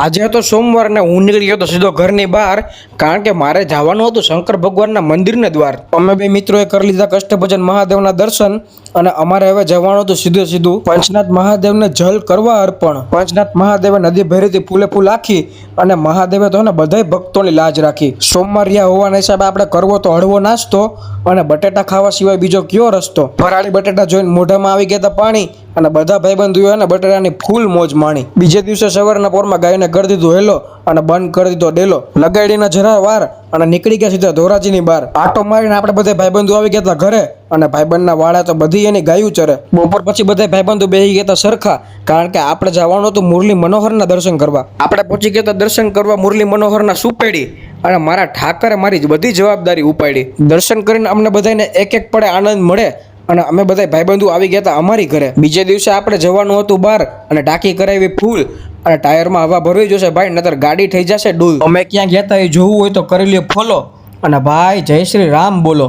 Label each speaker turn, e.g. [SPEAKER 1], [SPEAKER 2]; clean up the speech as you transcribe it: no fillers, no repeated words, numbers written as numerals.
[SPEAKER 1] આજે હતો સોમવાર ને હું નીકળી ગયો તો સીધો ઘરની બહાર, કારણ કે મારે જવાનું હતું શંકર ભગવાનના મંદિરને દ્વાર. અમે બે મિત્રોએ કરી લીધા કષ્ટભજન મહાદેવના દર્શન અને અમારે હવે જવાનું હતું સીધું પંચનાથ મહાદેવને જલ કરવા અર્પણ. પંચનાથ મહાદેવે નદી ભરીથી ફૂલે ફૂલ આખી અને મહાદેવે તો બધાય ભક્તોની લાજ રાખી. સોમવાર રહ્યા હોવાના હિસાબે આપણે કરવો તો હળવો નાસ્તો અને બટેટા ખાવા સિવાય બીજો કયો રસ્તો. ફરાળી બટેટા જોઈને મોઢામાં આવી ગયા હતા પાણી અને બધા ભાઈબંધોએ અને બટેટાની ફૂલ મોજ માણી. બીજે દિવસે સવારના પોરમાં ગાયને કરી દીધું હેલો અને બંધ કરી દીધો ડેલો. લગાડીને જરા વાર અને નીકળી ગયા સીધા ધોરાજીની બહાર. આટો મારીને આપણે બધા ભાઈબંધો આવી ગયા હતા ઘરે અને ભાઈબંધના વાળા તો બધી એની ગાયું ચરે. બપોર પછી બધા ભાઈબંધો બેસી ગયા હતા સરખા, કારણ કે આપણે જવાનું હતું મુરલી મનોહરના દર્શન કરવા. આપણે પહોંચી ગયા હતા દર્શન કરવા મુરલી મનોહરના સુપેડી અને મારા ઠાકરે મારી બધી જવાબદારી ઉપાડી. દર્શન કરીને અમને બધાને એક એક પડે આનંદ મળે અને અમે બધા ભાઈબંધો આવી ગયા હતા અમારી ઘરે. બીજે દિવસે આપણે જવાનું હતું બહાર અને ટાંકી કરાવી ફૂલ અને ટાયરમાં હવા ભરવી જોશે ભાઈ, નતર ગાડી થઈ જશે ડૂલ. અમે ક્યાં ગયા હતા એ જોવું હોય તો કરી લ્યો ફોલો અને ભાઈ જય શ્રી રામ બોલો.